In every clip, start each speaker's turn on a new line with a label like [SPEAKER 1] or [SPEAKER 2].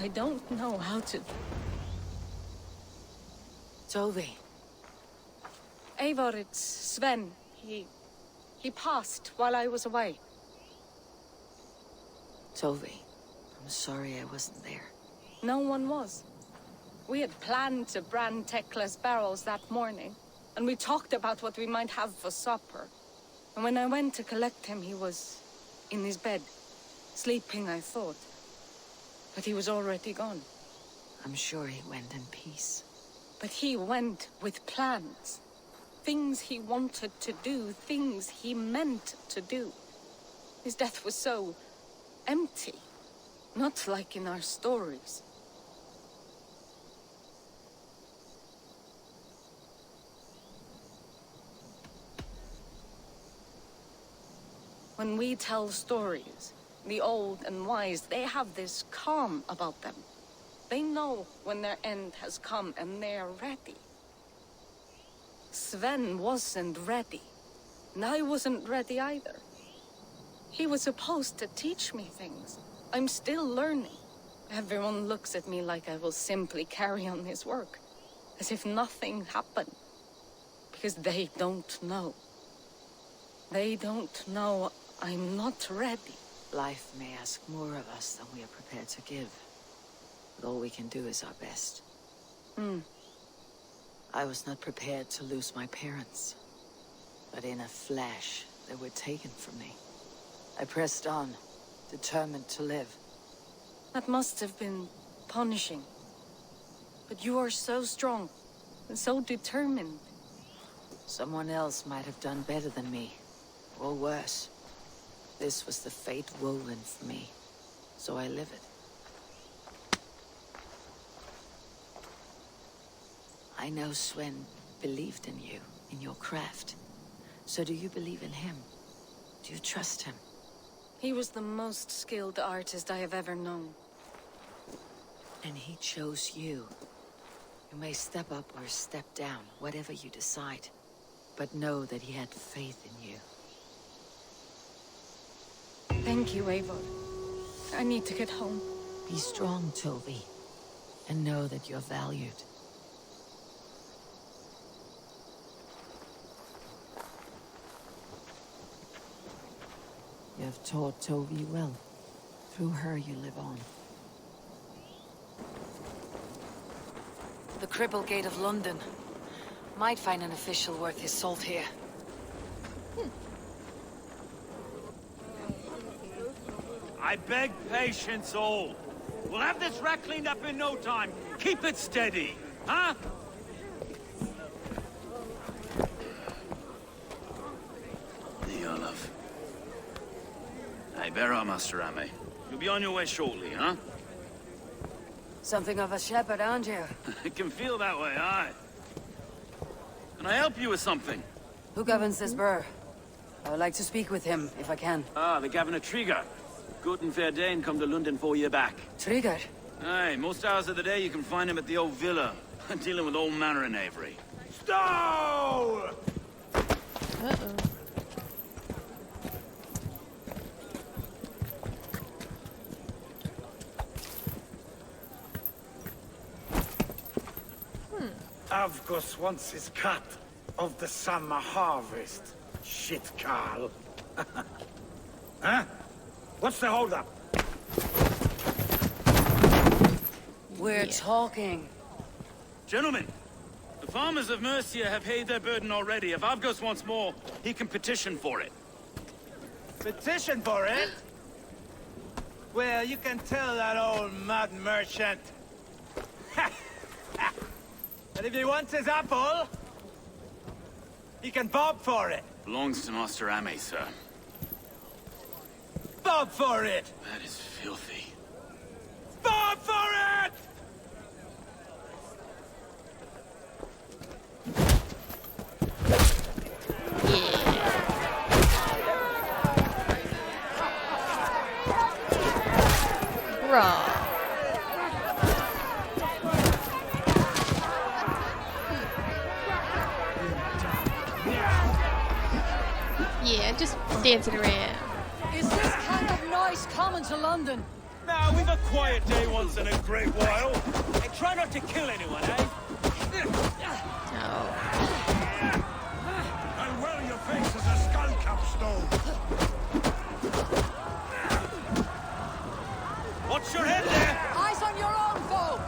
[SPEAKER 1] I don't know how to...
[SPEAKER 2] Toby.
[SPEAKER 1] Eivor, it's Sven. He passed while I was away.
[SPEAKER 2] Toby, I'm sorry I wasn't there.
[SPEAKER 1] No one was. We had planned to brand Tekla's barrels that morning, and we talked about what we might have for supper. And when I went to collect him, he was in his bed, sleeping, I thought. But he was already gone.
[SPEAKER 2] I'm sure he went in peace.
[SPEAKER 1] But he went with plans. Things he wanted to do, things he meant to do. His death was so empty, not like in our stories. When we tell stories, the old and wise, they have this calm about them. They know when their end has come and they're ready. Sven wasn't ready, and I wasn't ready either. He was supposed to teach me things. I'm still learning. Everyone looks at me like I will simply carry on his work, as if nothing happened. Because they don't know. They don't know I'm not ready.
[SPEAKER 2] Life may ask more of us than we are prepared to give. But all we can do is our best. I was not prepared to lose my parents. But in a flash, they were taken from me. I pressed on, determined to live.
[SPEAKER 1] That must have been punishing. But you are so strong, and so determined.
[SPEAKER 2] Someone else might have done better than me, or worse. This was the fate woven for me, so I live it. I know Sven believed in you, in your craft. So do you believe in him? Do you trust him?
[SPEAKER 1] He was the most skilled artist I have ever known.
[SPEAKER 2] And he chose you. You may step up or step down, whatever you decide. But know that he had faith in you.
[SPEAKER 1] Thank you, Eivor. I need to get home.
[SPEAKER 2] Be strong, Toby. And know that you're valued. You have taught Toby well. Through her you live on. The Cripple Gate of London. Might find an official worth his salt here.
[SPEAKER 3] I beg patience, all. We'll have this wreck cleaned up in no time. Keep it steady, huh? The Olaf. Hey, bear up, Master Ame. You'll be on your way shortly, huh?
[SPEAKER 2] Something of a shepherd, aren't you?
[SPEAKER 3] It can feel that way, aye. Can I help you with something?
[SPEAKER 2] Who governs this burr? I would like to speak with him, if I can.
[SPEAKER 3] Ah, the Governor Trigger. Good and fair Dane come to London 4 year back.
[SPEAKER 2] Trigger?
[SPEAKER 3] Aye, most hours of the day you can find him at the old villa, dealing with all manner in Avery. Stow!
[SPEAKER 4] Uh-oh.
[SPEAKER 5] Avgos wants his cut of the summer harvest. Shit, Carl. Huh? What's the holdup?
[SPEAKER 2] We're talking.
[SPEAKER 3] Gentlemen, the farmers of Mercia have paid their burden already. If Avgos wants more, he can petition for it.
[SPEAKER 6] Petition for it? Well, you can tell that old mud merchant. And if he wants his apple, he can bob for it.
[SPEAKER 3] Belongs to Master Ame, sir.
[SPEAKER 6] Bob for it!
[SPEAKER 3] That is filthy.
[SPEAKER 6] Bob for it!
[SPEAKER 4] Raw. Yeah, just dancing around.
[SPEAKER 2] Is this kind of noise common to London?
[SPEAKER 6] Nah,
[SPEAKER 3] We've a quiet day once in a great while. Hey, try not to kill anyone, eh?
[SPEAKER 4] No.
[SPEAKER 5] And well, your face is a skull capstone.
[SPEAKER 3] Watch your head there!
[SPEAKER 2] Eyes on your own foe!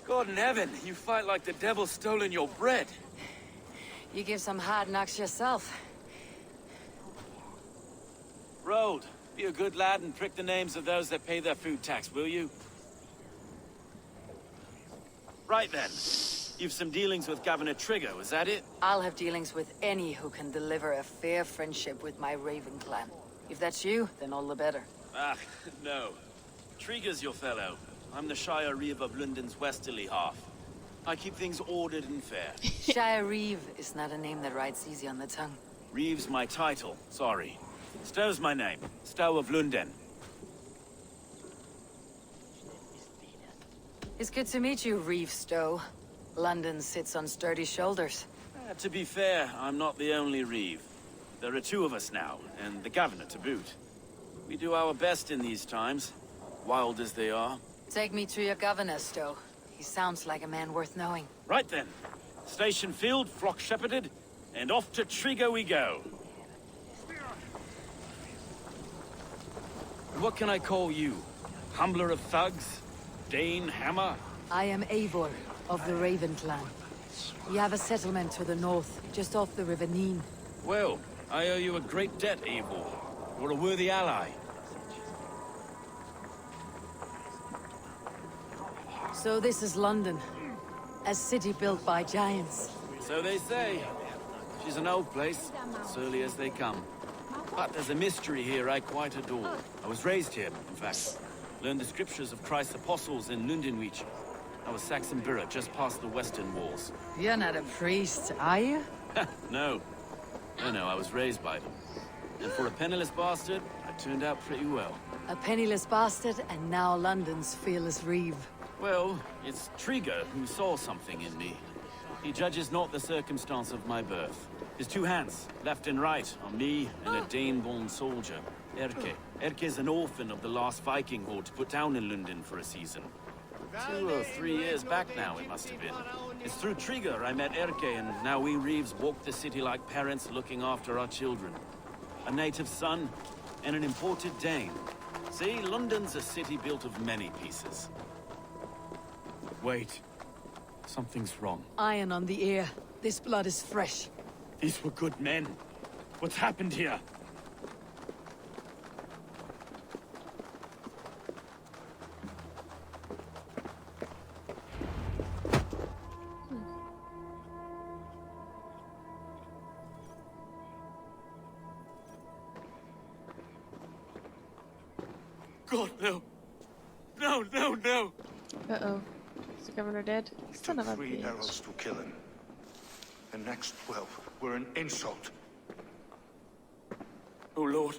[SPEAKER 3] God in heaven, you fight like the devil's stolen your bread.
[SPEAKER 2] You give some hard knocks yourself.
[SPEAKER 3] Road, be a good lad and prick the names of those that pay their food tax, will you? Right then. You've some dealings with Governor Trigger, was that it?
[SPEAKER 2] I'll have dealings with any who can deliver a fair friendship with my Raven clan. If that's you, then all the better.
[SPEAKER 3] Ah, no. Trigger's your fellow. I'm the Shire Reeve of London's westerly half. I keep things ordered and fair.
[SPEAKER 2] Shire Reeve is not a name that rides easy on the tongue.
[SPEAKER 3] Reeve's my title, sorry. Stow's my name. Stow of London.
[SPEAKER 2] It's good to meet you, Reeve Stowe. London sits on sturdy shoulders.
[SPEAKER 3] To be fair, I'm not the only Reeve. There are two of us now, and the governor to boot. We do our best in these times, wild as they are.
[SPEAKER 2] Take me to your governor, Stowe. He sounds like a man worth knowing.
[SPEAKER 3] Right then. Station filled, flock shepherded, and off to Trigger we go. What can I call you? Humbler of thugs? Dane Hammer?
[SPEAKER 2] I am Eivor of the Raven clan. We have a settlement to the north, just off the River Neen.
[SPEAKER 3] Well, I owe you a great debt, Eivor. You're a worthy ally.
[SPEAKER 2] So this is London. A city built by giants.
[SPEAKER 3] So they say. She's an old place, surly as they come. But there's a mystery here I quite adore. I was raised here, in fact. Learned the scriptures of Christ's apostles in Lundenwich. I was Saxon Borough, just past the western walls.
[SPEAKER 2] You're not a priest, are you?
[SPEAKER 3] No. No, I was raised by them. And for a penniless bastard, I turned out pretty well.
[SPEAKER 2] A penniless bastard, and now London's fearless Reeve.
[SPEAKER 3] Well, it's Trigger who saw something in me. He judges not the circumstance of my birth. His two hands, left and right, on me and a Dane-born soldier, Erke. Erke's an orphan of the last Viking horde put down in London for a season. 2 or 3 years back now, it must have been. It's through Trigger I met Erke, and now we Reeves walk the city like parents looking after our children. A native son, and an imported Dane. See, London's a city built of many pieces. Wait. Something's wrong.
[SPEAKER 2] Iron on the ear. This blood is fresh.
[SPEAKER 3] These were good men. What's happened here? God, no. No, no, no.
[SPEAKER 4] Uh-oh. Is the governor dead? Son of a
[SPEAKER 5] 3
[SPEAKER 4] bitch.
[SPEAKER 5] arrows to kill him. The next 12 were an insult.
[SPEAKER 3] O Lord,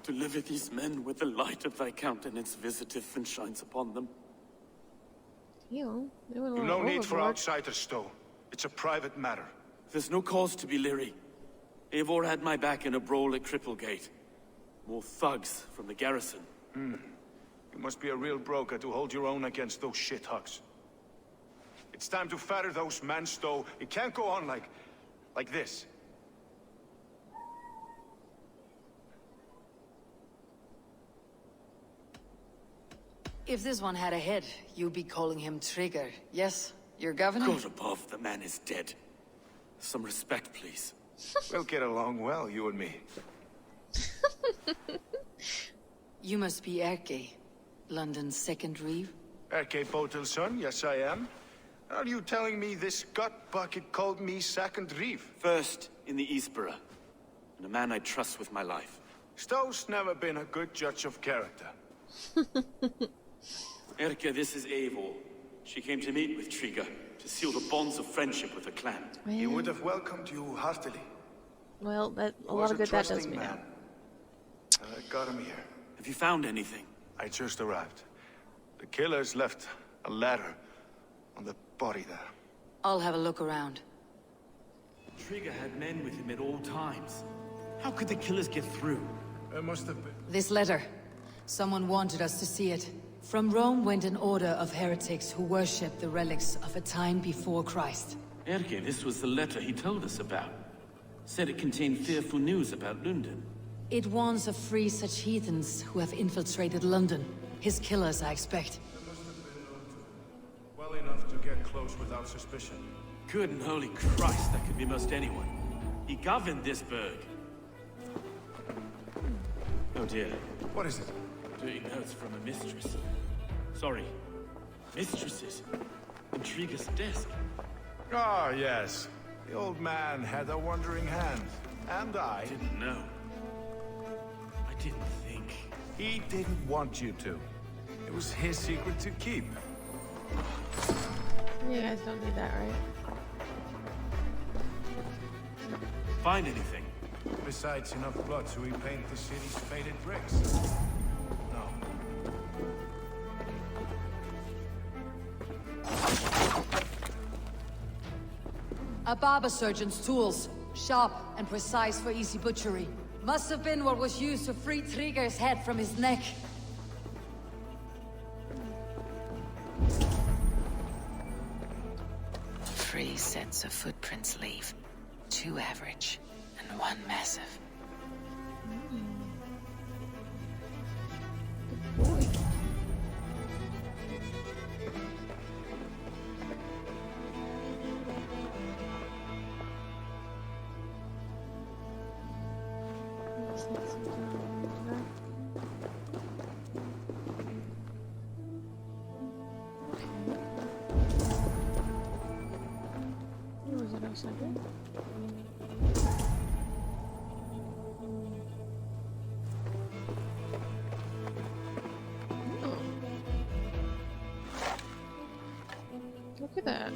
[SPEAKER 3] deliver these men with the light of thy countenance visiteth and shines upon them.
[SPEAKER 4] Ew. They went a
[SPEAKER 5] You've
[SPEAKER 4] little
[SPEAKER 5] no need for
[SPEAKER 4] overboard.
[SPEAKER 5] outsiders, Stowe. It's a private matter.
[SPEAKER 3] There's no cause to be leery. Eivor had my back in a brawl at Cripplegate. More thugs from the garrison.
[SPEAKER 5] You must be a real broker to hold your own against those shithugs. It's time to fetter those men, Stowe. It can't go on like this.
[SPEAKER 2] If this one had a head, you'd be calling him Trigger. Yes? Your governor?
[SPEAKER 3] God above, the man is dead. Some respect, please.
[SPEAKER 5] We'll get along well, you and me.
[SPEAKER 2] You must be Erke, London's second Reeve.
[SPEAKER 5] Erke Botel's son, yes I am. Are you telling me this gut bucket called me second Reeve?
[SPEAKER 3] First in the Eastborough, and a man I trust with my life.
[SPEAKER 5] Stowe's never been a good judge of character.
[SPEAKER 3] Erke, this is Eivor. She came to meet with Trigger, to seal the bonds of friendship with the clan.
[SPEAKER 5] He would have welcomed you heartily.
[SPEAKER 4] Well, that a
[SPEAKER 5] He
[SPEAKER 4] lot
[SPEAKER 5] was
[SPEAKER 4] of good that does
[SPEAKER 5] trusting
[SPEAKER 4] me now.
[SPEAKER 5] man. I got him here.
[SPEAKER 3] Have you found anything?
[SPEAKER 5] I just arrived. The killers left a ladder on the body there.
[SPEAKER 2] I'll have a look around.
[SPEAKER 3] Trigger had men with him at all times. How could the killers get through?
[SPEAKER 5] It must have been.
[SPEAKER 7] This letter. Someone wanted us to see it. From Rome went an order of heretics who worshipped the relics of a time before Christ.
[SPEAKER 3] Erke, this was the letter he told us about. Said it contained fearful news about London.
[SPEAKER 7] It warns of free such heathens who have infiltrated London. His killers, I expect.
[SPEAKER 5] It must have been known to him. Well enough to get close without suspicion.
[SPEAKER 3] Good and holy Christ, that could be most anyone. He governed this burg. Oh dear.
[SPEAKER 5] What is it?
[SPEAKER 3] Dirty notes from a mistress. Sorry. Mistresses. Intrigue's desk.
[SPEAKER 5] Ah, yes. The old man had a wandering hand. And I
[SPEAKER 3] Didn't know. I didn't think.
[SPEAKER 5] He didn't want you to. It was his secret to keep.
[SPEAKER 4] You guys don't need that, right?
[SPEAKER 3] Find anything?
[SPEAKER 5] Besides enough blood to repaint the city's faded bricks. No.
[SPEAKER 7] A barber surgeon's tools. Sharp and precise for easy butchery. Must have been what was used to free Trigger's head from his neck.
[SPEAKER 2] 3 sets of footprints leave. 2 average, and 1 massive.
[SPEAKER 4] Boy. Was it outside there? Oh. Look at that.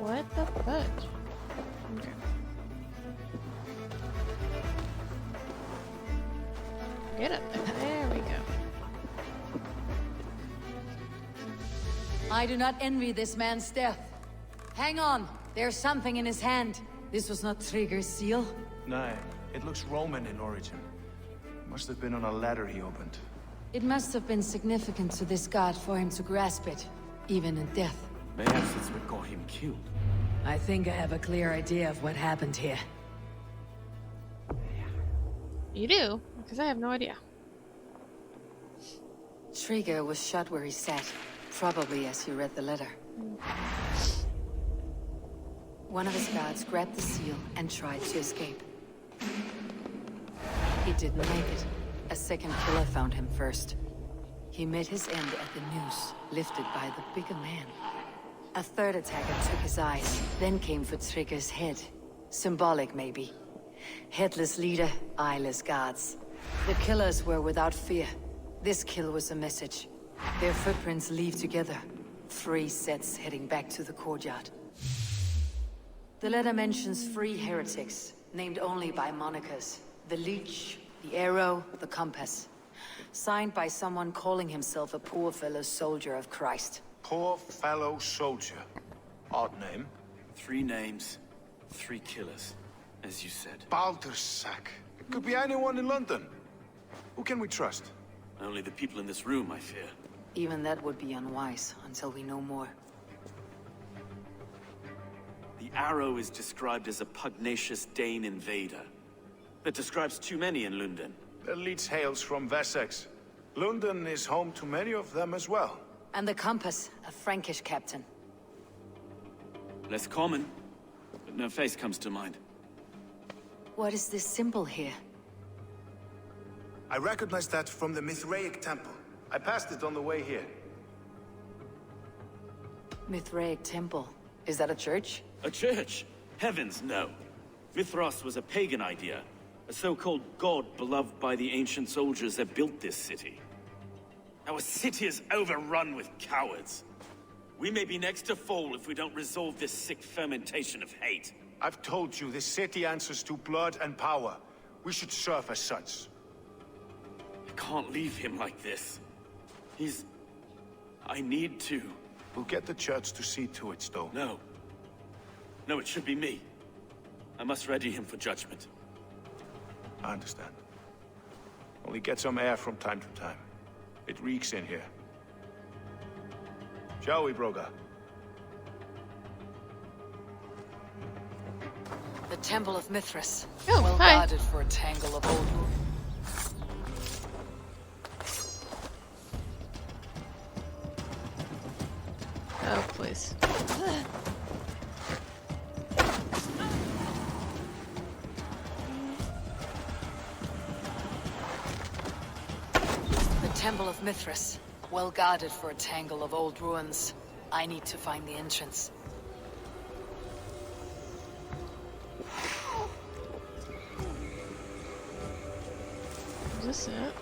[SPEAKER 4] What the fudge? Okay. Get up there. There we go.
[SPEAKER 7] I do not envy this man's death. Hang on, there's something in his hand. This was not Trigger's seal.
[SPEAKER 5] No, it looks Roman in origin. Must have been on a ladder he opened.
[SPEAKER 7] It must have been significant to this god for him to grasp it, even in death.
[SPEAKER 3] Perhaps it's what got him killed.
[SPEAKER 7] I think I have a clear idea of what happened here.
[SPEAKER 4] You do? Because I have no idea.
[SPEAKER 7] Trigger was shot where he sat, probably as he read the letter. One of his guards grabbed the seal and tried to escape. He didn't make it. A second killer found him first. He met his end at the noose, lifted by the bigger man. A third attacker took his eyes, then came for Trigger's head. Symbolic, maybe. Headless leader, eyeless guards. The killers were without fear. This kill was a message. Their footprints leave together. 3 sets heading back to the courtyard. The letter mentions 3 heretics, named only by monikers. The Leech, the Arrow, the Compass. Signed by someone calling himself a poor fellow soldier of Christ.
[SPEAKER 5] Poor fellow soldier. Odd name.
[SPEAKER 3] 3 names, 3 killers, as you said.
[SPEAKER 5] Baldersack. It could be anyone in London. Who can we trust?
[SPEAKER 3] Only the people in this room, I fear.
[SPEAKER 7] Even that would be unwise, until we know more.
[SPEAKER 3] The Arrow is described as a pugnacious Dane invader. That describes too many in London.
[SPEAKER 5] The Leech hails from Wessex. London is home to many of them as well.
[SPEAKER 7] And the Compass, a Frankish captain.
[SPEAKER 3] Less common, but no face comes to mind.
[SPEAKER 7] What is this symbol here?
[SPEAKER 5] I recognize that from the Mithraic temple. I passed it on the way here.
[SPEAKER 7] Mithraic temple. Is that a church?
[SPEAKER 3] A church? Heavens, no. Mithras was a pagan idea. A so-called god beloved by the ancient soldiers that built this city. Our city is overrun with cowards. We may be next to fall if we don't resolve this sick fermentation of hate.
[SPEAKER 5] I've told you, this city answers to blood and power. We should serve as such.
[SPEAKER 3] I can't leave him like this. I need to.
[SPEAKER 5] We'll get the church to see to it, Stowe.
[SPEAKER 3] No. No, it should be me. I must ready him for judgment.
[SPEAKER 5] I understand. Only get some air from time to time. It reeks in here. Shall we, Broga?
[SPEAKER 7] The Temple of Mithras.
[SPEAKER 4] Oh,
[SPEAKER 7] well
[SPEAKER 4] hi.
[SPEAKER 7] guarded for a tangle of old ruins.
[SPEAKER 4] Oh, please.
[SPEAKER 7] The Temple of Mithras. Well guarded for a tangle of old ruins. I need to find the entrance.
[SPEAKER 4] Is this it?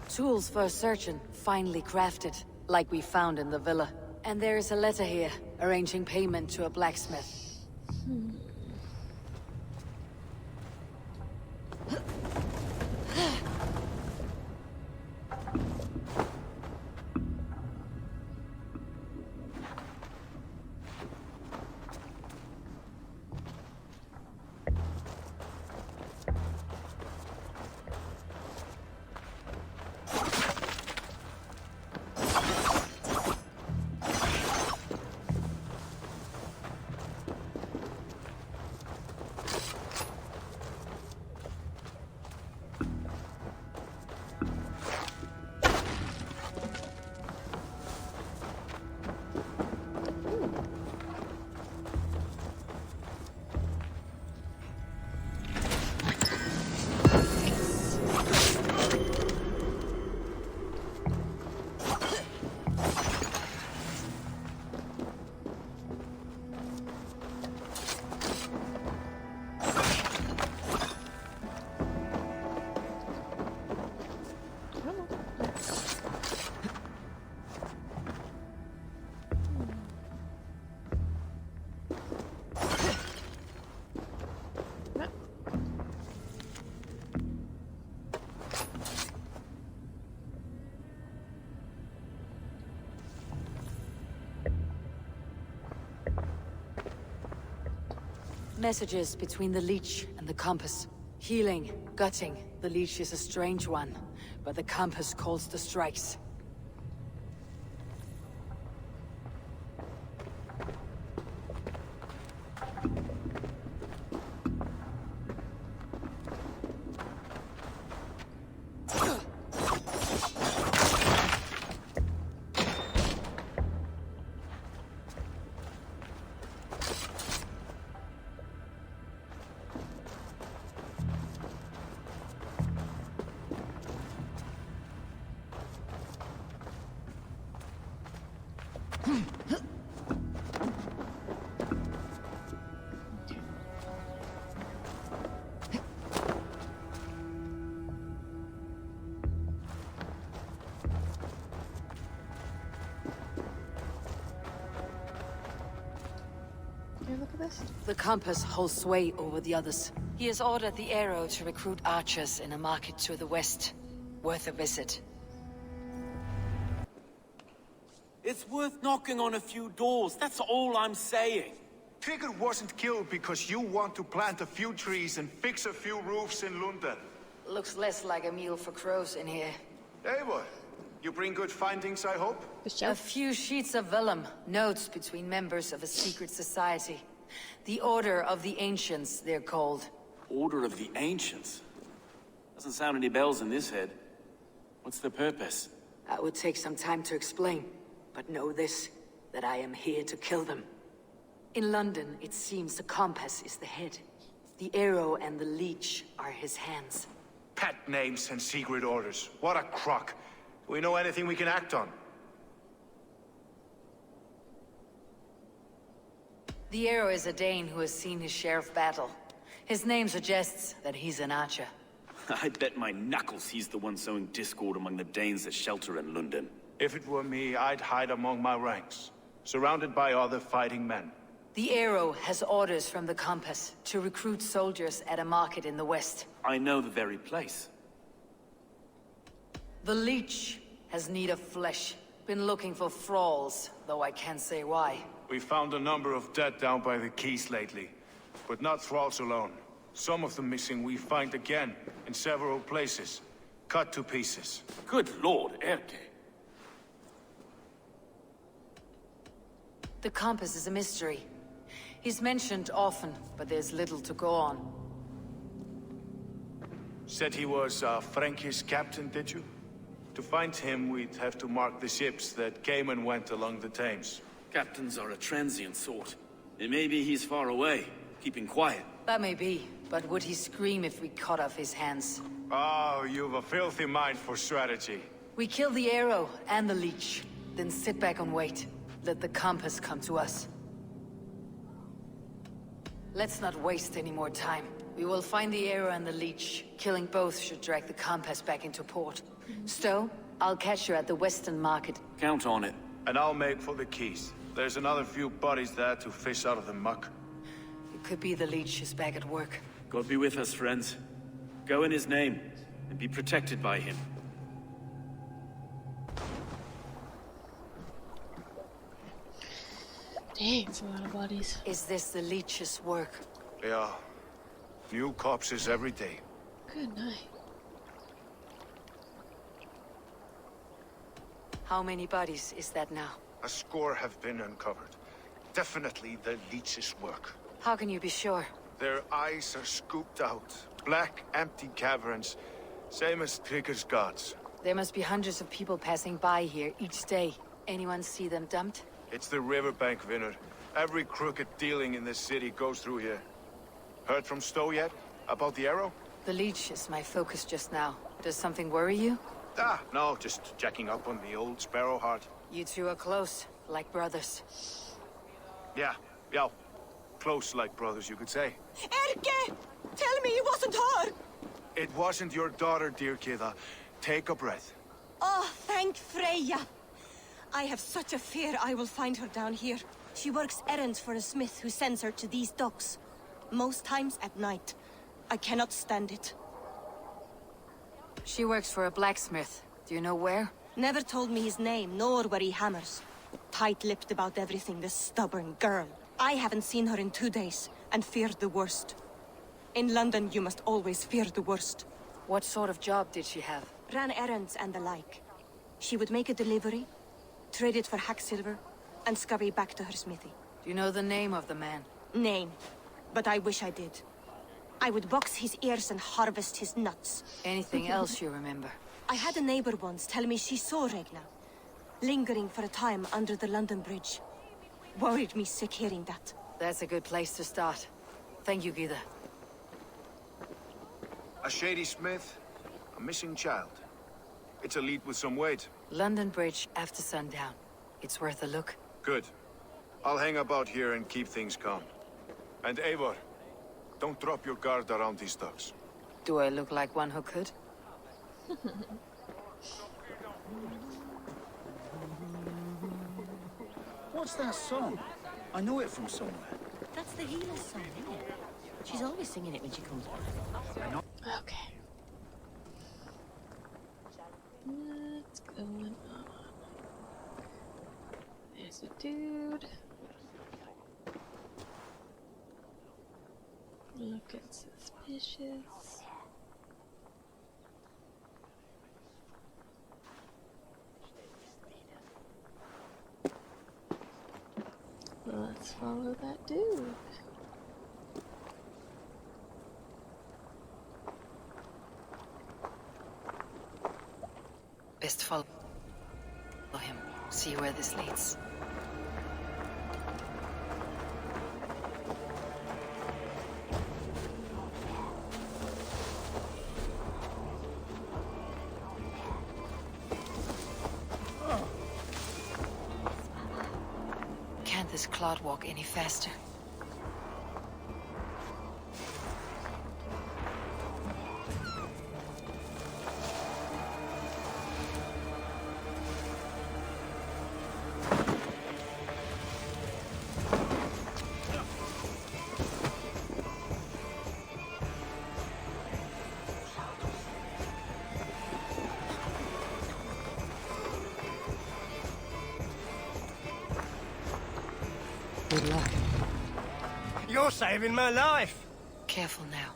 [SPEAKER 7] Tools for searching, finely crafted, like we found in the villa. And there is a letter here, arranging payment to a blacksmith. Messages between the leech and the compass. Healing, gutting. The leech is a strange one, but the compass calls the strikes.
[SPEAKER 4] Here, look at this.
[SPEAKER 7] The compass holds sway over the others. He has ordered the arrow to recruit archers in a market to the west. Worth a visit.
[SPEAKER 3] It's worth knocking on a few doors, that's all I'm saying.
[SPEAKER 5] Trigger wasn't killed because you want to plant a few trees and fix a few roofs in London.
[SPEAKER 7] Looks less like a meal for crows in here.
[SPEAKER 5] Hey, what? You bring good findings, I hope?
[SPEAKER 7] A few sheets of vellum, notes between members of a secret society. The Order of the Ancients, they're called.
[SPEAKER 3] Order of the Ancients? Doesn't sound any bells in this head. What's the purpose?
[SPEAKER 7] That would take some time to explain, but know this, that I am here to kill them. In London, it seems the compass is the head. The arrow and the leech are his hands.
[SPEAKER 5] Pet names and secret orders. What a crock. Do we know anything we can act on?
[SPEAKER 7] The arrow is a Dane who has seen his share of battle. His name suggests that he's an archer.
[SPEAKER 3] I bet my knuckles he's the one sowing discord among the Danes that shelter in London.
[SPEAKER 5] If it were me, I'd hide among my ranks, surrounded by other fighting men.
[SPEAKER 7] The arrow has orders from the compass to recruit soldiers at a market in the west.
[SPEAKER 3] I know the very place.
[SPEAKER 7] The leech has need of flesh. Been looking for thralls, though I can't say why.
[SPEAKER 5] We found a number of dead down by the quays lately, but not thralls alone. Some of the missing we find again, in several places, cut to pieces.
[SPEAKER 3] Good lord, Erke.
[SPEAKER 7] The compass is a mystery. He's mentioned often, but there's little to go on.
[SPEAKER 5] Said he was a Frankish captain, did you? To find him, we'd have to mark the ships that came and went along the Thames.
[SPEAKER 3] Captains are a transient sort. It may be he's far away, keeping quiet.
[SPEAKER 7] That may be, but would he scream if we cut off his hands?
[SPEAKER 5] Oh, you've a filthy mind for strategy.
[SPEAKER 7] We kill the arrow and the leech, then sit back and wait. Let the compass come to us. Let's not waste any more time. We will find the arrow and the leech. Killing both should drag the compass back into port. Stowe, I'll catch you at the Western Market.
[SPEAKER 3] Count on it.
[SPEAKER 5] And I'll make for the quays. There's another few bodies there to fish out of the muck.
[SPEAKER 7] It could be the leech is back at work.
[SPEAKER 3] God be with us, friends. Go in his name, and be protected by him.
[SPEAKER 4] Dang, it's a lot of bodies.
[SPEAKER 7] Is this the leech's work?
[SPEAKER 5] Yeah. New corpses every day.
[SPEAKER 4] Good night.
[SPEAKER 7] How many bodies is that now?
[SPEAKER 5] A score have been uncovered. Definitely the leech's work.
[SPEAKER 7] How can you be sure?
[SPEAKER 5] Their eyes are scooped out. Black, empty caverns. Same as Trigger's gods.
[SPEAKER 7] There must be hundreds of people passing by here each day. Anyone see them dumped?
[SPEAKER 5] It's the riverbank, Vinner. Every crooked dealing in this city goes through here. Heard from Stowe yet? About the arrow?
[SPEAKER 7] The leech is my focus just now. Does something worry you?
[SPEAKER 5] Ah, no, just checking up on the old Sparrowheart.
[SPEAKER 7] You two are close, like brothers.
[SPEAKER 5] Yeah. Close like brothers, you could say.
[SPEAKER 8] Erke! Tell me it wasn't her!
[SPEAKER 5] It wasn't your daughter, dear Kida. Take a breath.
[SPEAKER 8] Oh, thank Freya. I have such a fear I will find her down here. She works errands for a smith who sends her to these docks. Most times at night. I cannot stand it.
[SPEAKER 7] She works for a blacksmith. Do you know where?
[SPEAKER 8] Never told me his name, nor where he hammers. Tight-lipped about everything, this stubborn girl. I haven't seen her in 2 days, and feared the worst. In London, you must always fear the worst.
[SPEAKER 7] What sort of job did she have?
[SPEAKER 8] Ran errands and the like. She would make a delivery, trade it for hack silver, and scurry back to her smithy.
[SPEAKER 7] Do you know the name of the man?
[SPEAKER 8] Name. But I wish I did. I would box his ears and harvest his nuts.
[SPEAKER 7] Anything else you remember?
[SPEAKER 8] I had a neighbor once tell me she saw Regna, lingering for a time under the London Bridge. Worried me sick hearing that.
[SPEAKER 7] That's a good place to start. Thank you, Gida.
[SPEAKER 5] A shady smith, a missing child. It's a lead with some weight.
[SPEAKER 7] London Bridge after sundown. It's worth a look.
[SPEAKER 5] Good. I'll hang about here and keep things calm. And Eivor, don't drop your guard around these docks.
[SPEAKER 7] Do I look like one who could?
[SPEAKER 9] What's that song? I know it from somewhere.
[SPEAKER 10] That's the healer's song, isn't it? She's always singing it when she comes back.
[SPEAKER 4] Okay. What's going on? dude. Looking suspicious. Let's follow that dude.
[SPEAKER 7] Best follow him. See where this leads. Can't this clod walk any faster? Good luck.
[SPEAKER 6] You're saving my life.
[SPEAKER 7] Careful now.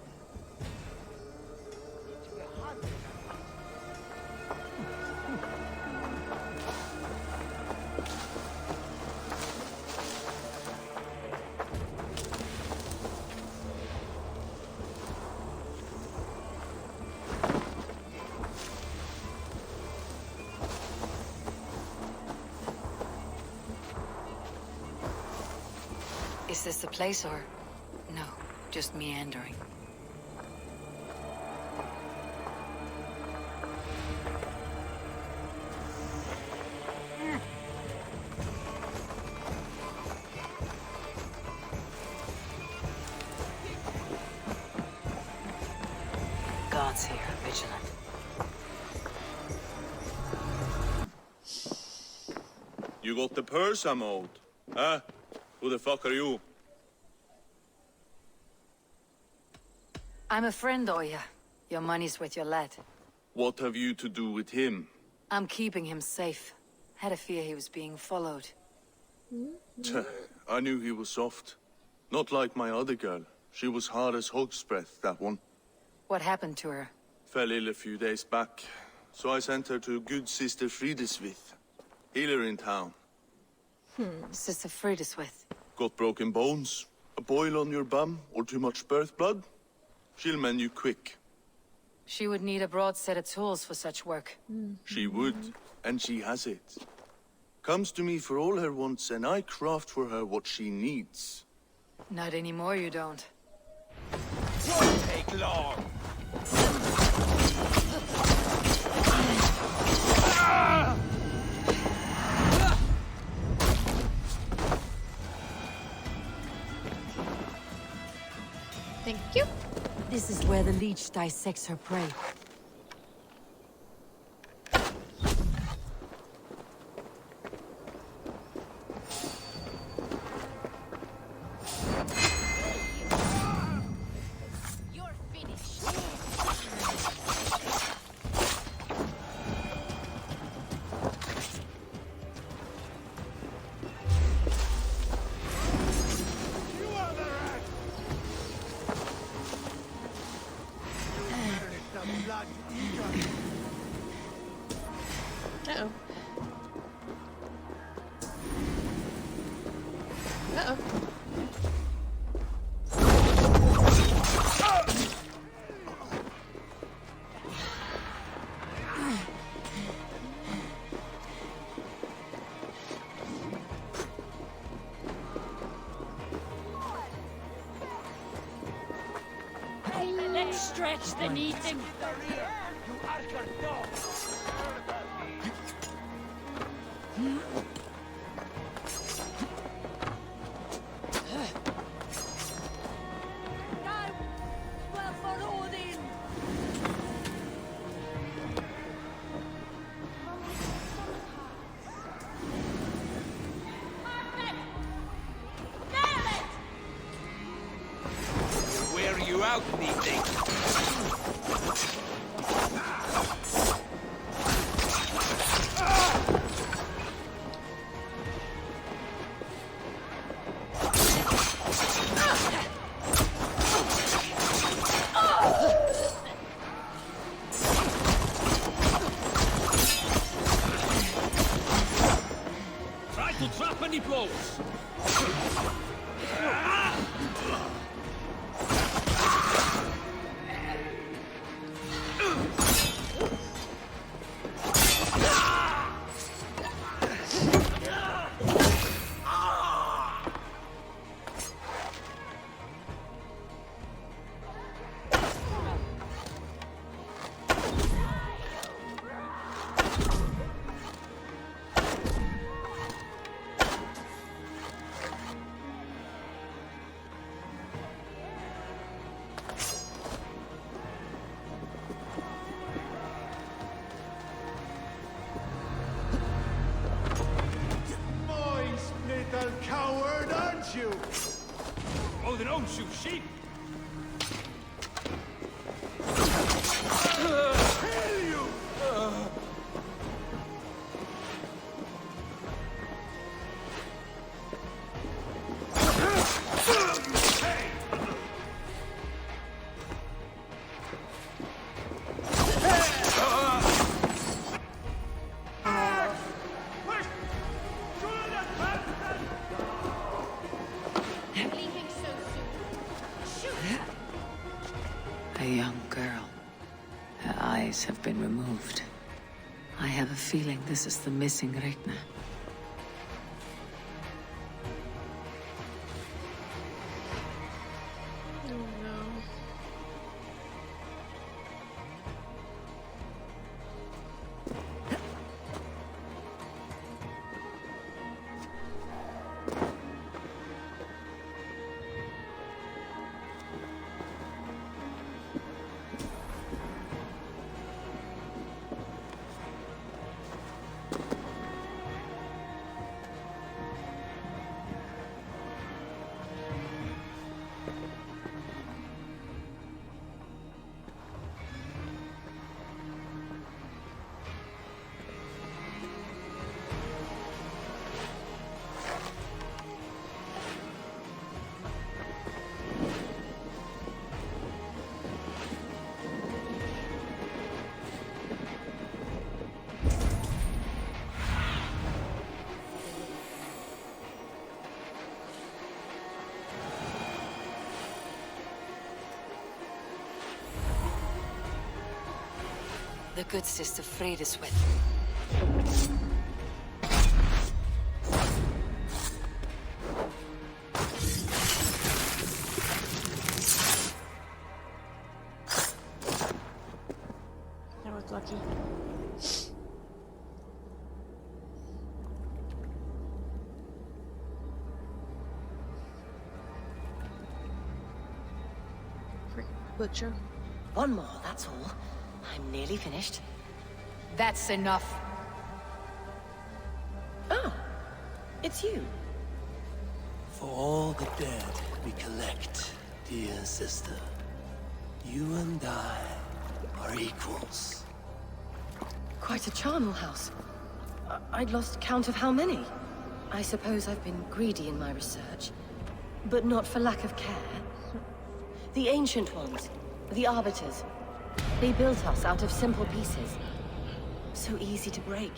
[SPEAKER 7] Is this the place or... no, just meandering? Guards here, vigilant.
[SPEAKER 11] You got the purse I'm owed? Huh? Who the fuck are you?
[SPEAKER 7] I'm a friend, Oya. Your money's with your lad.
[SPEAKER 11] What have you to do with him?
[SPEAKER 7] I'm keeping him safe. Had a fear he was being followed.
[SPEAKER 11] I knew he was soft. Not like my other girl. She was hard as hog's breath, that one.
[SPEAKER 7] What happened to her?
[SPEAKER 11] Fell ill a few days back. So I sent her to good Sister Frideswith. Healer in town.
[SPEAKER 7] Sister Frideswith.
[SPEAKER 11] Got broken bones, a boil on your bum, or too much birth blood? She'll mend you quick.
[SPEAKER 7] She would need a broad set of tools for such work.
[SPEAKER 11] She would, and she has it. Comes to me for all her wants, and I craft for her what she needs.
[SPEAKER 7] Not anymore, you don't.
[SPEAKER 6] Won't take long.
[SPEAKER 4] Thank you.
[SPEAKER 7] This is where the leech dissects her prey.
[SPEAKER 10] You're finished.
[SPEAKER 4] Uh-oh. Uh-oh.
[SPEAKER 10] Let's stretch the meeting.
[SPEAKER 6] Wear you out, meeting. got you!
[SPEAKER 5] Oh, then don't shoot sheep!
[SPEAKER 6] Kill you!
[SPEAKER 7] A young girl. Her eyes have been removed. I have a feeling this is the missing Regna.
[SPEAKER 4] Oh no.
[SPEAKER 7] The good sister Frideswith.
[SPEAKER 4] That was lucky. Frick, butcher.
[SPEAKER 10] One more, that's all. I'm nearly finished.
[SPEAKER 7] That's enough.
[SPEAKER 10] Oh, it's you.
[SPEAKER 12] For all the dead we collect, dear sister, you and I are equals.
[SPEAKER 10] Quite a charnel house. I'd lost count of how many. I suppose I've been greedy in my research, but not for lack of care. The ancient ones, the arbiters, they built us out of simple pieces. So easy to break,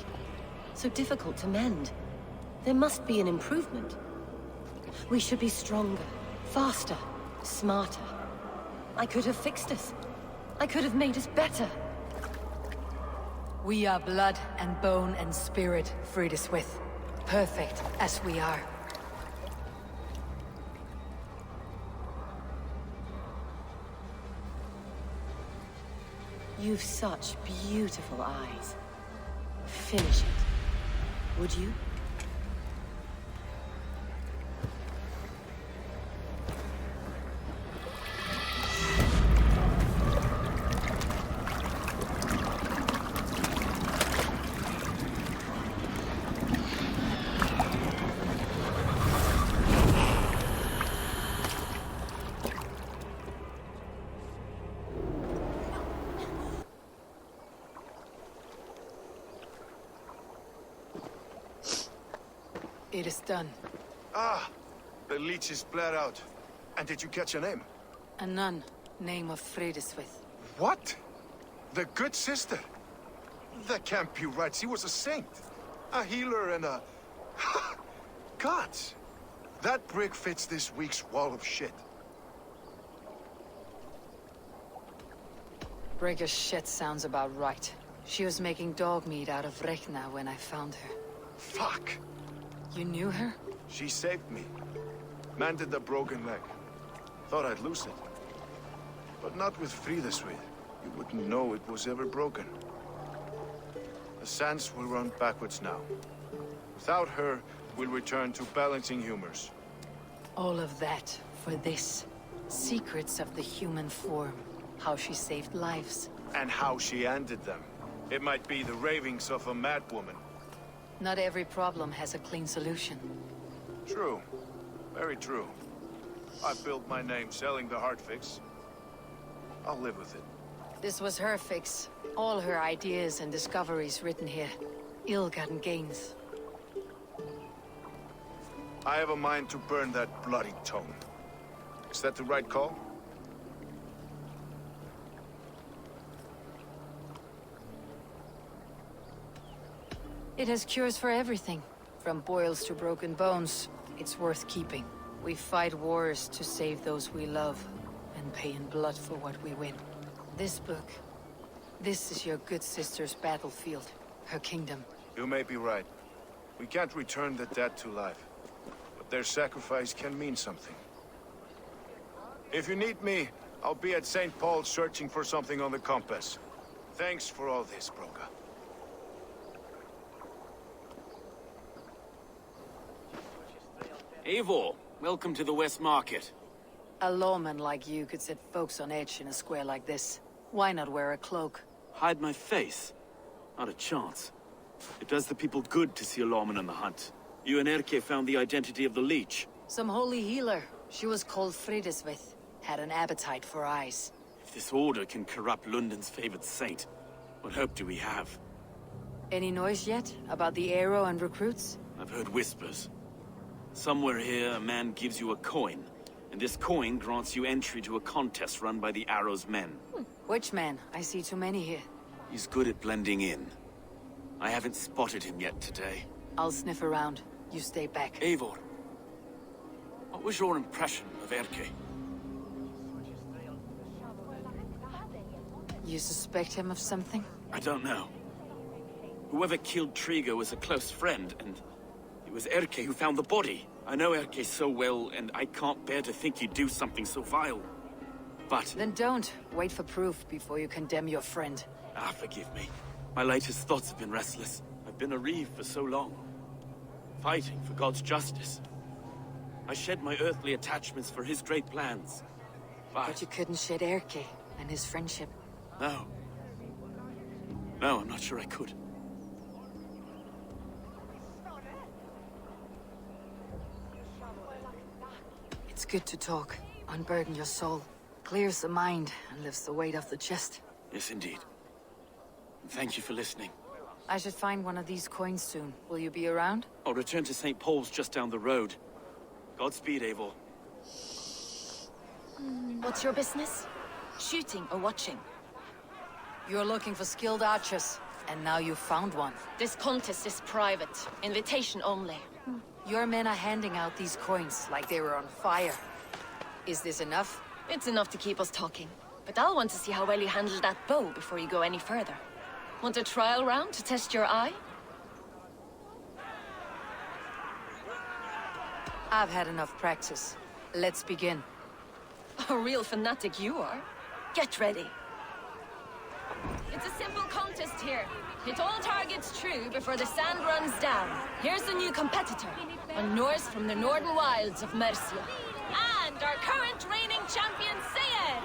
[SPEAKER 10] so difficult to mend. There must be an improvement. We should be stronger, faster, smarter. I could have fixed us. I could have made us better.
[SPEAKER 7] We are blood and bone and spirit, Frideswith. Perfect as we are.
[SPEAKER 10] You've such beautiful eyes. Finish it, would you?
[SPEAKER 7] It is done.
[SPEAKER 5] Ah, the leech is bled out. And did you catch her name?
[SPEAKER 7] A nun, name of Frideswith.
[SPEAKER 5] What? The good sister? That can't be right. She was a saint. A healer and a... Gods! That brick fits this week's wall of shit.
[SPEAKER 7] Breaker's shit sounds about right. She was making dog meat out of Regna when I found her.
[SPEAKER 5] Fuck!
[SPEAKER 7] You knew her?
[SPEAKER 5] She saved me. Mended the broken leg. Thought I'd lose it. But not with Frideswith. You wouldn't know it was ever broken. The sands will run backwards now. Without her, we'll return to balancing humors.
[SPEAKER 7] All of that for this. Secrets of the human form. How she saved lives.
[SPEAKER 5] And how she ended them. It might be the ravings of a madwoman.
[SPEAKER 7] Not every problem has a clean solution.
[SPEAKER 5] True. Very true. I built my name selling the heart fix. I'll live with it.
[SPEAKER 7] This was her fix. All her ideas and discoveries written here. Ill-gotten gains.
[SPEAKER 5] I have a mind to burn that bloody tome. Is that the right call?
[SPEAKER 7] It has cures for everything. From boils to broken bones. It's worth keeping. We fight wars to save those we love, and pay in blood for what we win. This book, this is your good sister's battlefield, her kingdom.
[SPEAKER 5] You may be right. We can't return the dead to life, but their sacrifice can mean something. If you need me, I'll be at St. Paul's searching for something on the compass. Thanks for all this, Broga.
[SPEAKER 3] Eivor, welcome to the West Market.
[SPEAKER 7] A lawman like you could set folks on edge in a square like this. Why not wear a cloak?
[SPEAKER 3] Hide my face? Not a chance. It does the people good to see a lawman on the hunt. You and Erke found the identity of the leech.
[SPEAKER 7] Some holy healer. She was called Fridesvith. Had an appetite for eyes.
[SPEAKER 3] If this order can corrupt London's favored saint, what hope do we have?
[SPEAKER 7] Any noise yet about the arrow and recruits?
[SPEAKER 3] I've heard whispers. Somewhere here, a man gives you a coin, and this coin grants you entry to a contest run by the Arrow's men.
[SPEAKER 7] Which man? I see too many here.
[SPEAKER 3] He's good at blending in. I haven't spotted him yet today.
[SPEAKER 7] I'll sniff around. You stay back.
[SPEAKER 3] Eivor, what was your impression of Erke?
[SPEAKER 7] You suspect him of something?
[SPEAKER 3] I don't know. Whoever killed Trigo was a close friend, and it was Erke who found the body. I know Erke so well, and I can't bear to think he'd do something so vile. But...
[SPEAKER 7] Then don't. Wait for proof before you condemn your friend.
[SPEAKER 3] Ah, forgive me. My latest thoughts have been restless. I've been a reeve for so long. Fighting for God's justice. I shed my earthly attachments for his great plans.
[SPEAKER 7] But you couldn't shed Erke and his friendship.
[SPEAKER 3] No. No, I'm not sure I could.
[SPEAKER 7] It's good to talk. Unburden your soul. Clears the mind and lifts the weight off the chest.
[SPEAKER 3] Yes, indeed. And thank you for listening.
[SPEAKER 7] I should find one of these coins soon. Will you be around?
[SPEAKER 3] I'll return to St. Paul's just down the road. Godspeed, Eivor.
[SPEAKER 1] What's your business? Shooting or watching?
[SPEAKER 7] You're looking for skilled archers, and now you've found one.
[SPEAKER 1] This contest is private. Invitation only.
[SPEAKER 7] Your men are handing out these coins like they were on fire. Is this enough?
[SPEAKER 1] It's enough to keep us talking. But I'll want to see how well you handle that bow before you go any further. Want a trial round to test your eye?
[SPEAKER 7] I've had enough practice. Let's begin.
[SPEAKER 1] A real fanatic you are. Get ready. It's a simple contest here. Hit all targets true before the sand runs down. Here's the new competitor. A Norse from the northern wilds of Mercia. And our current reigning champion, Sayed.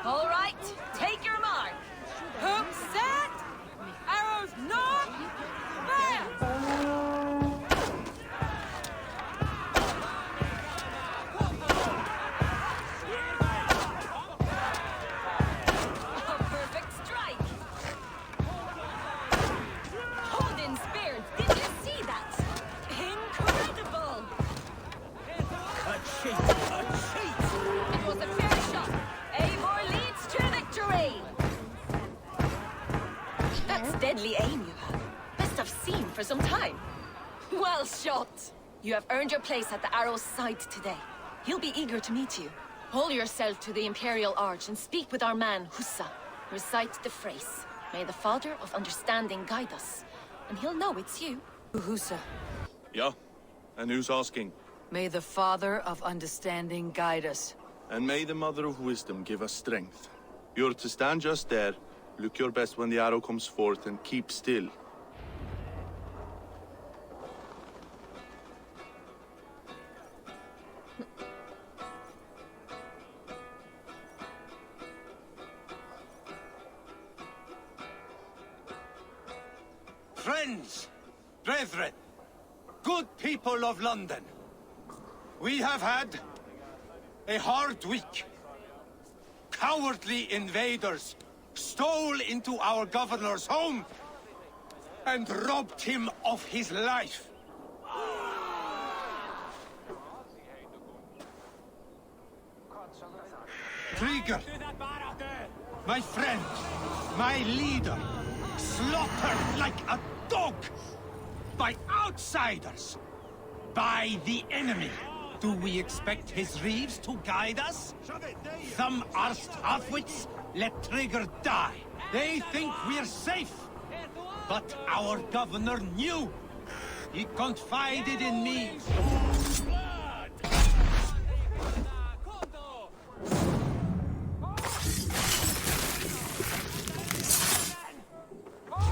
[SPEAKER 1] All right, take your mark. Hook set. Arrows north. Fire. Deadly aim you have. Best I've seen for some time. Well shot. You have earned your place at the Arrow's side today. He'll be eager to meet you. Hold yourself to the Imperial Arch and speak with our man, Hussa. Recite the phrase. May the Father of Understanding guide us. And he'll know it's you.
[SPEAKER 7] Hussa.
[SPEAKER 11] Yeah? And who's asking?
[SPEAKER 7] May the Father of Understanding guide us.
[SPEAKER 11] And may the Mother of Wisdom give us strength. You're to stand just there. Look your best when the arrow comes forth, and keep still.
[SPEAKER 6] Friends, brethren, good people of London, We have had a hard week. Cowardly invaders stole into our governor's home and robbed him of his life. Trigger, my friend, my leader, slaughtered like a dog by outsiders, by the enemy. Do we expect his reeves to guide us? Some arsed halfwits let Trigger die. They think we're safe. But our governor knew. He confided in me.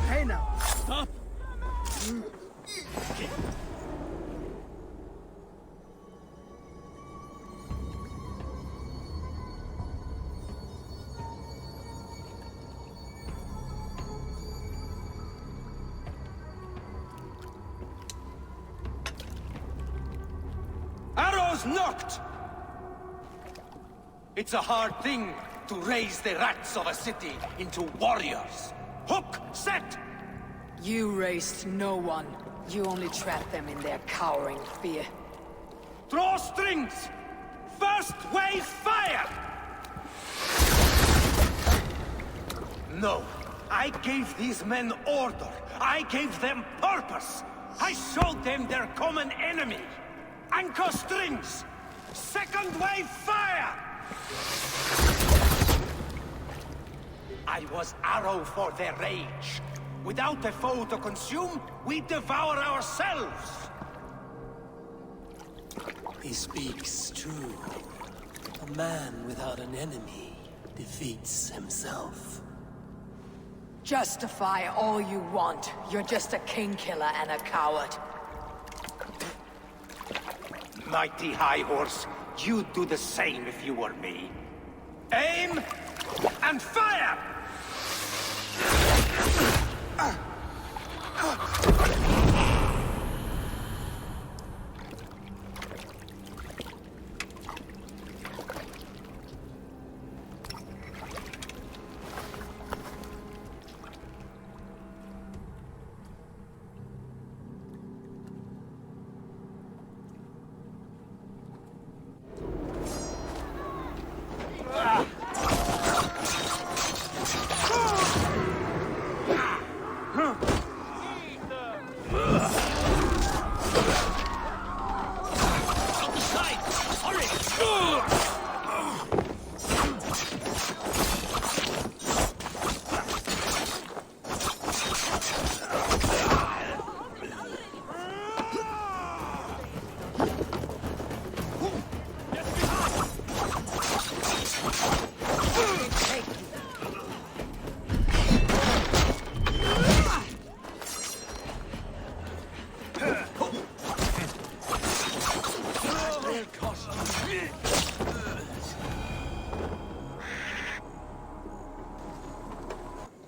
[SPEAKER 9] Hey now,
[SPEAKER 6] Stop! Arrows knocked! It's a hard thing to raise the rats of a city into warriors. Hook, set!
[SPEAKER 2] You raised no one. You only trapped them in their cowering fear.
[SPEAKER 6] Draw strings! First wave fire! No, I gave these men order. I gave them purpose. I showed them their common enemy. Anchor strings! Second wave fire! I was arrow for their rage. Without a foe to consume, we devour ourselves!
[SPEAKER 12] He speaks true. A man without an enemy defeats himself.
[SPEAKER 2] Justify all you want. You're just a king killer and a coward.
[SPEAKER 6] Mighty High Horse, you'd do the same if you were me. Aim and fire!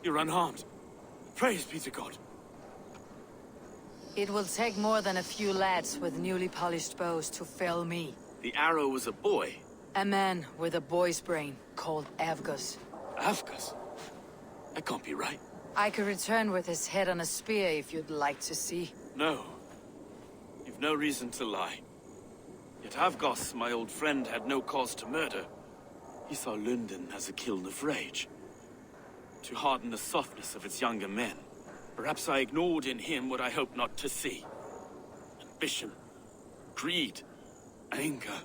[SPEAKER 3] You're unharmed. Praise be to God.
[SPEAKER 2] It will take more than a few lads with newly polished bows to fell me.
[SPEAKER 3] The arrow was a boy.
[SPEAKER 2] A man with a boy's brain called Avgus.
[SPEAKER 3] Avgus? That can't be right.
[SPEAKER 2] I could return with his head on a spear if you'd like to see.
[SPEAKER 3] No. You've no reason to lie. Yet Avgos, my old friend, had no cause to murder. He saw London as a kiln of rage. To harden the softness of its younger men. Perhaps I ignored in him what I hoped not to see. Ambition, greed, anger.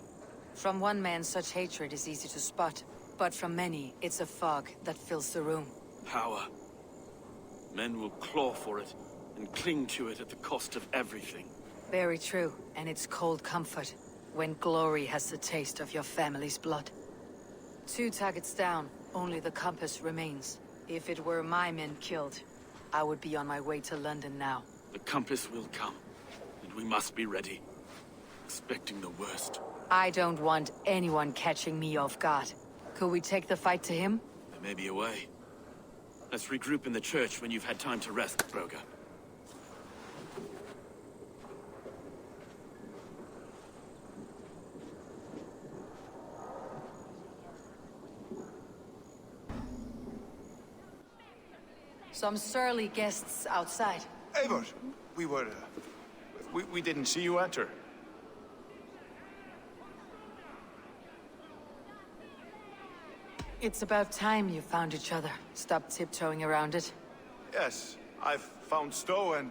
[SPEAKER 2] From one man, such hatred is easy to spot. But from many, it's a fog that fills the room.
[SPEAKER 3] Power. Men will claw for it, and cling to it at the cost of everything.
[SPEAKER 2] Very true, and it's cold comfort, when glory has the taste of your family's blood. 2 targets down, only the compass remains. If it were my men killed, I would be on my way to London now.
[SPEAKER 3] The compass will come, and we must be ready. Expecting the worst.
[SPEAKER 2] I don't want anyone catching me off guard. Could we take the fight to him?
[SPEAKER 3] There may be a way. Let's regroup in the church when you've had time to rest, Broga.
[SPEAKER 2] Some surly guests outside.
[SPEAKER 5] Eivor, we didn't see you enter.
[SPEAKER 2] It's about time you found each other. Stop tiptoeing around it.
[SPEAKER 5] Yes, I've found Stowe and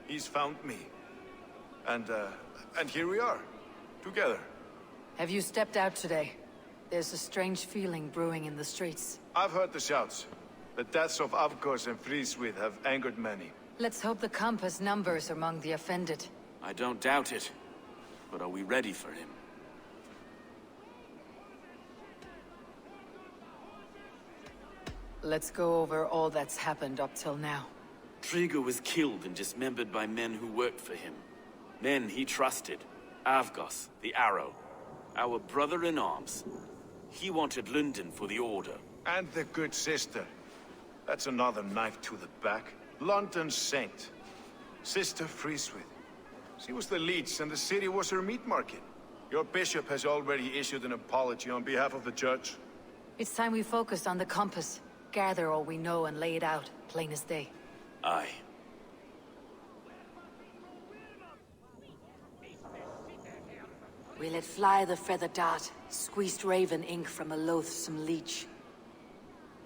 [SPEAKER 5] he's found me. And here we are, together.
[SPEAKER 2] Have you stepped out today? There's a strange feeling brewing in the streets.
[SPEAKER 5] I've heard the shouts. The deaths of Avgos and Friswith have angered many.
[SPEAKER 2] Let's hope the compass numbers among the offended.
[SPEAKER 3] I don't doubt it. But are we ready for him?
[SPEAKER 2] Let's go over all that's happened up till now.
[SPEAKER 3] Triga was killed and dismembered by men who worked for him. Men he trusted. Avgos, the Arrow. Our brother-in-arms. He wanted London for the Order.
[SPEAKER 5] And the good sister. That's another knife to the back. London's saint. Sister Friswith. She was the leech and the city was her meat market. Your bishop has already issued an apology on behalf of the church.
[SPEAKER 2] It's time we focused on the compass. Gather all we know and lay it out, plain as day.
[SPEAKER 3] Aye.
[SPEAKER 2] We let fly the feather dart, squeezed raven ink from a loathsome leech.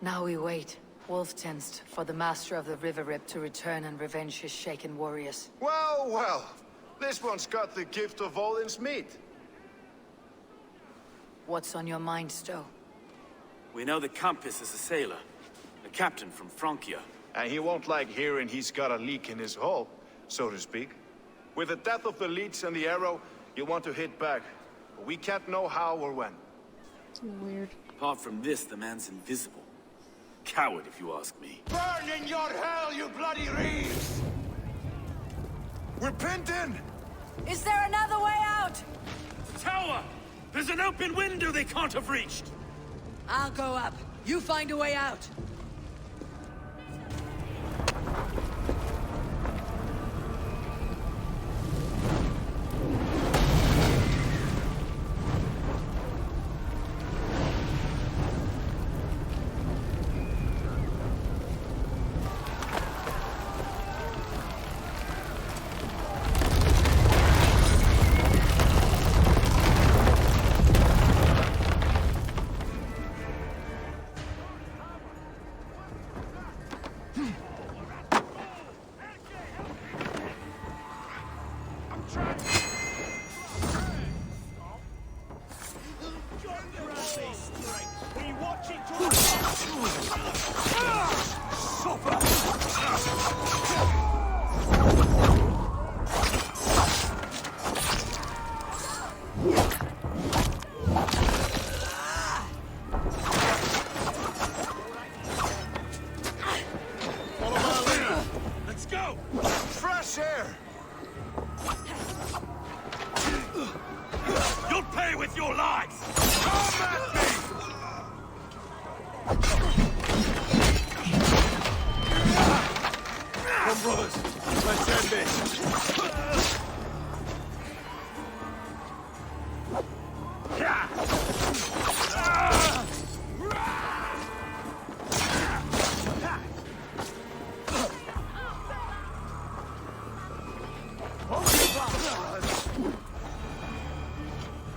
[SPEAKER 2] Now we wait, wolf-tensed, for the master of the River Rip to return and revenge his shaken warriors.
[SPEAKER 5] Well, well. This one's got the gift of Odin's meat.
[SPEAKER 2] What's on your mind, Stowe?
[SPEAKER 3] We know the compass is a sailor. A captain from Francia.
[SPEAKER 5] And he won't like hearing he's got a leak in his hull, so to speak. With the death of the leech and the arrow, you'll want to hit back. But we can't know how or when.
[SPEAKER 4] Weird.
[SPEAKER 3] Apart from this, the man's invisible. Coward, if you ask me.
[SPEAKER 6] Burn in your hell, you bloody reeves!
[SPEAKER 5] We're pinned in!
[SPEAKER 2] Is there another way out?
[SPEAKER 3] The tower! There's an open window they can't have reached!
[SPEAKER 2] I'll go up. You find a way out.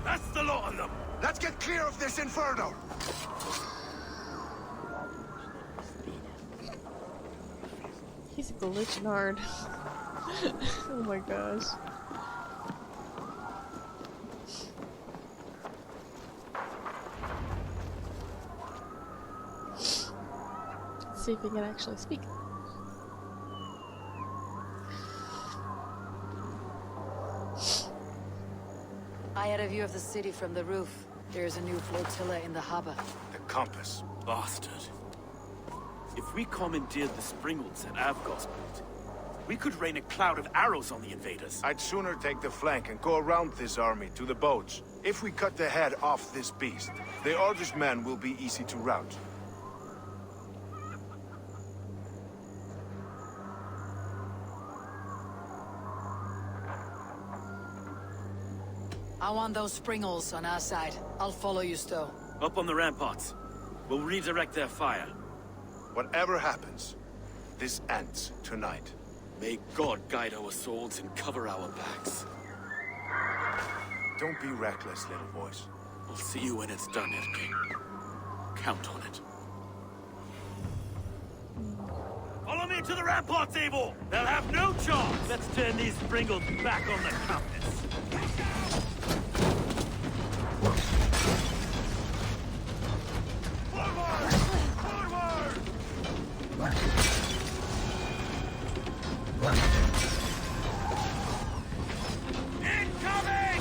[SPEAKER 5] That's the lot of them! Let's get clear of this inferno!
[SPEAKER 4] He's glitching hard. Oh my gosh. Let's see if he can actually speak.
[SPEAKER 2] I had a view of the city from the roof. There's a new flotilla in the harbor.
[SPEAKER 5] The compass.
[SPEAKER 3] Bastard. If we commandeered the Springolds at Avgosport, we could rain a cloud of arrows on the invaders.
[SPEAKER 5] I'd sooner take the flank and go around this army to the boats. If we cut the head off this beast, the Order's men will be easy to rout.
[SPEAKER 2] I want those Springolds on our side. I'll follow you, Stowe.
[SPEAKER 3] Up on the ramparts. We'll redirect their fire.
[SPEAKER 5] Whatever happens, this ant tonight.
[SPEAKER 3] May God guide our swords and cover our backs.
[SPEAKER 5] Don't be reckless, little boys.
[SPEAKER 3] I'll see you when it's done, Erke. Count on it. Follow me to the rampart table! They'll have no chance! Let's turn these Pringles back on the compass.
[SPEAKER 5] Forward! Forward!
[SPEAKER 3] Incoming!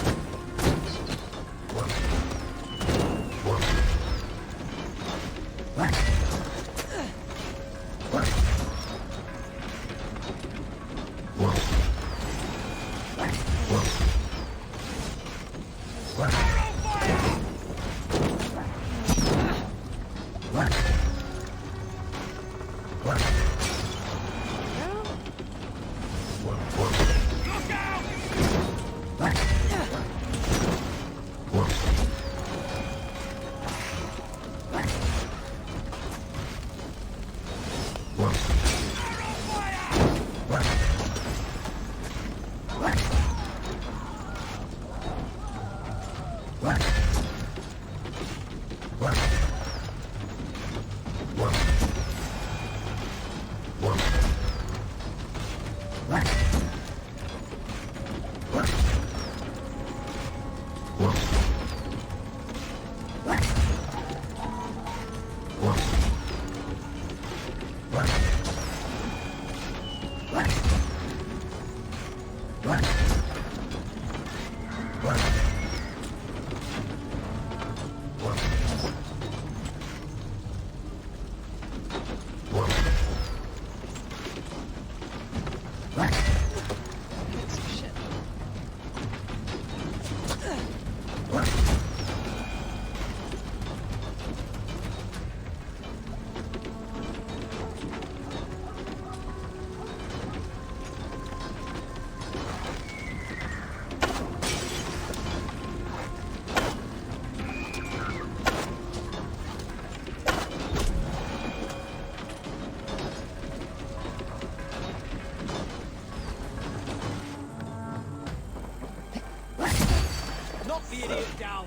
[SPEAKER 12] Knock the idiot down.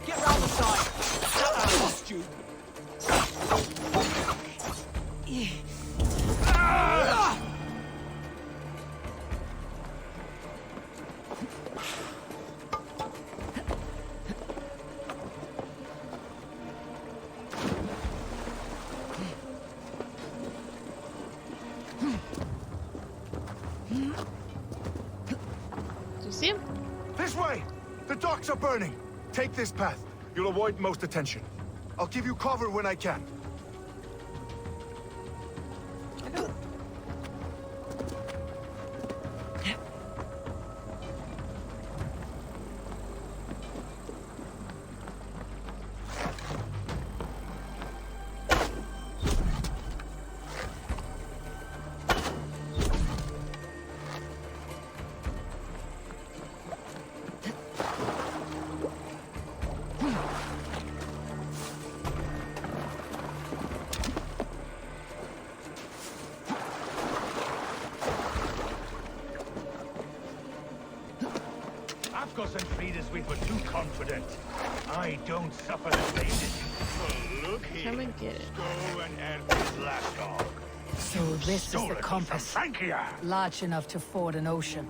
[SPEAKER 12] Get round the side. That lost you.
[SPEAKER 4] Do you see him?
[SPEAKER 5] This way! The docks are burning! Take this path. You'll avoid most attention. I'll give you cover when I can.
[SPEAKER 6] Afgos and Frida's we were too confident. I don't suffer the same as you. Well, look here.
[SPEAKER 4] Come and get it.
[SPEAKER 6] Go and Erke's lapdog.
[SPEAKER 2] So this is the compass.
[SPEAKER 6] Frankia!
[SPEAKER 2] Large enough to ford an ocean.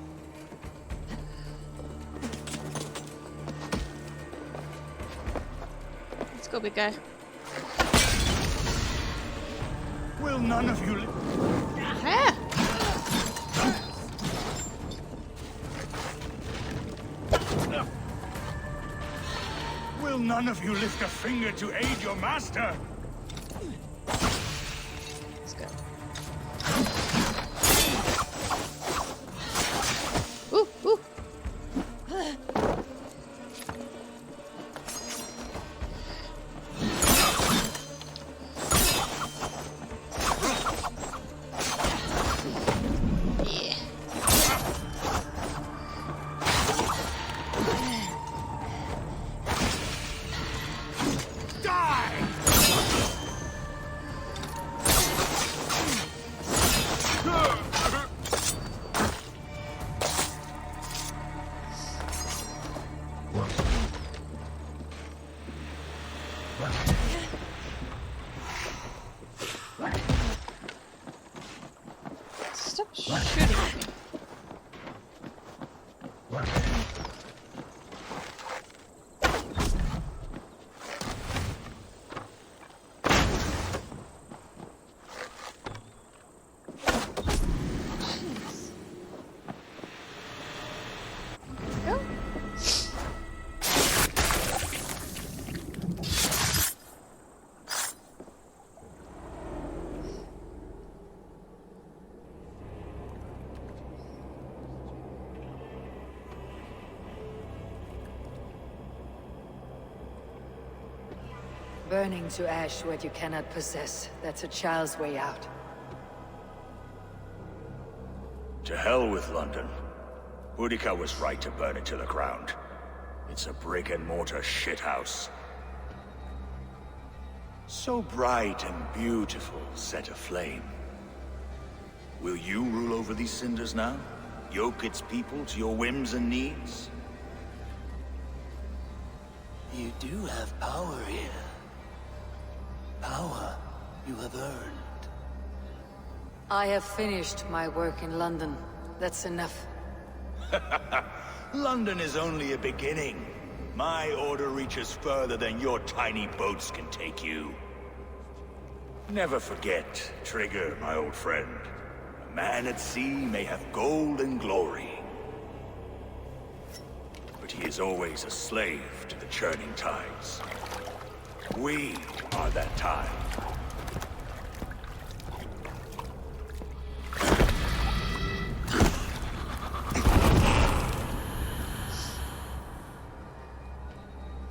[SPEAKER 4] Let's go, big guy.
[SPEAKER 6] Will none of you...
[SPEAKER 4] Ah!
[SPEAKER 6] Will none of you lift a finger to aid your master?
[SPEAKER 4] Let's go. Ooh, ooh.
[SPEAKER 2] Burning to ash what you cannot possess. That's a child's way out.
[SPEAKER 13] To hell with London. Boudica was right to burn it to the ground. It's a brick-and-mortar shithouse. So bright and beautiful, set aflame. Will you rule over these cinders now? Yoke its people to your whims and needs?
[SPEAKER 9] You do have power here. Power you have earned.
[SPEAKER 2] I have finished my work in London. That's enough.
[SPEAKER 13] London is only a beginning. My order reaches further than your tiny boats can take you. Never forget, Trigger, my old friend. A man at sea may have gold and glory. But he is always a slave to the churning tides. We are that tide.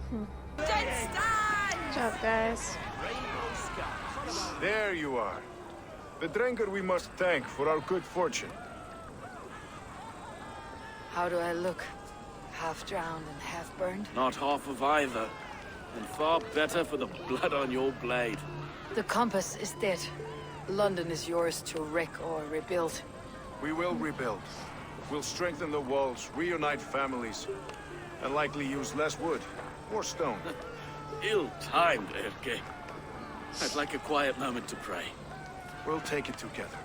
[SPEAKER 4] Good job, guys.
[SPEAKER 5] There you are. The drinker we must thank for our good fortune.
[SPEAKER 2] How do I look? Half drowned and half burned?
[SPEAKER 3] Not half of either. And far better for the blood on your blade.
[SPEAKER 2] The compass is dead. London is yours to wreck or rebuild.
[SPEAKER 5] We will rebuild. We'll strengthen the walls, reunite families, and likely use less wood or stone.
[SPEAKER 3] Ill-timed, Erke. I'd like a quiet moment to pray.
[SPEAKER 5] We'll take it together.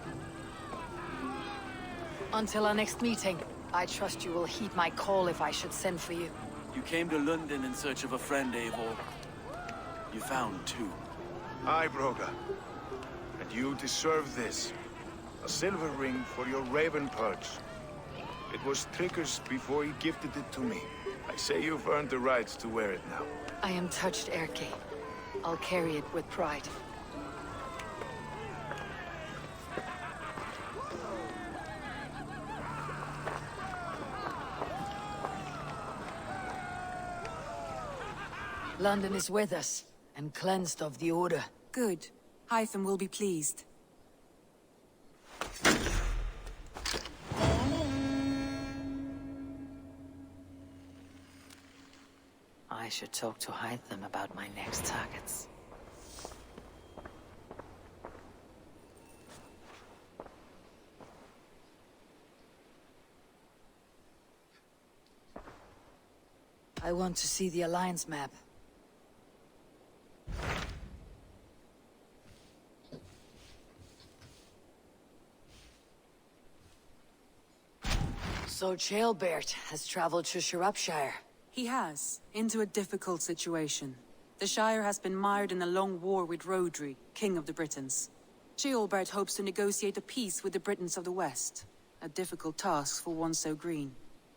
[SPEAKER 2] Until our next meeting, I trust you will heed my call if I should send for you.
[SPEAKER 3] You came to London in search of a friend, Eivor. You found two.
[SPEAKER 5] Aye, Broga. And you deserve this. A silver ring for your raven perch. It was Trigger's before he gifted it to me. I say you've earned the right to wear it now.
[SPEAKER 2] I am touched, Erke. I'll carry it with pride. London is with us, and cleansed of the Order.
[SPEAKER 14] Good. Hytham will be pleased.
[SPEAKER 2] I should talk to Hytham about my next targets. I want to see the Alliance map. So Jailbert has traveled to Shropshire.
[SPEAKER 14] He has, into a difficult situation. The Shire has been mired in a long war with Rhodri, King of the Britons. Ceolbert hopes to negotiate a peace with the Britons of the West. A difficult task for one so green.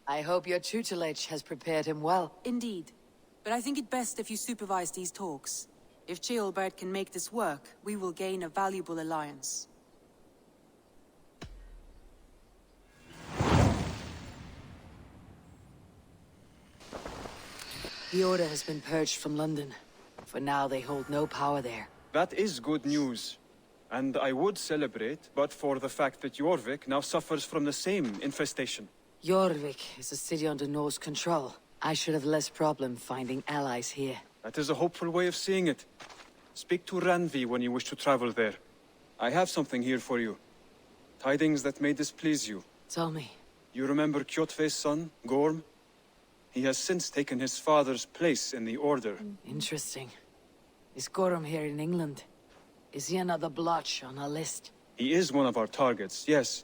[SPEAKER 2] I hope your tutelage has prepared him well.
[SPEAKER 14] Indeed. But I think it best if you supervise these talks. If Ceolbert can make this work, we will gain a valuable alliance.
[SPEAKER 2] The Order has been purged from London. For now, they hold no power there.
[SPEAKER 15] That is good news. And I would celebrate, but for the fact that Jorvik now suffers from the same infestation.
[SPEAKER 2] Jorvik is a city under Norse control. I should have less problem finding allies here.
[SPEAKER 15] That is a hopeful way of seeing it. Speak to Ranvi when you wish to travel there. I have something here for you. Tidings that may displease you.
[SPEAKER 2] Tell me.
[SPEAKER 15] You remember Kjotve's son, Gorm? He has since taken his father's place in the Order.
[SPEAKER 2] Interesting. Is Gorm here in England? Is he another blotch on our list?
[SPEAKER 15] He is one of our targets, yes.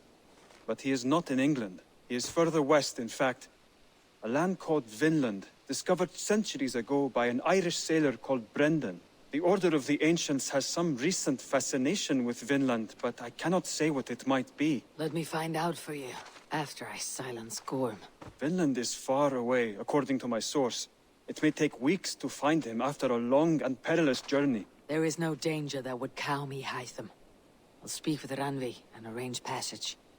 [SPEAKER 15] But he is not in England. He is further west, in fact. A land called Vinland, discovered centuries ago by an Irish sailor called Brendan. The Order of the Ancients has some recent fascination with Vinland, but I cannot say what it might be.
[SPEAKER 2] Let me find out for you, after I silence Gorm.
[SPEAKER 15] Vinland is far away, according to my source. It may take weeks to find him after a long and perilous journey.
[SPEAKER 2] There is no danger that would cow me, Hytham. I'll speak with Ranvi and arrange passage.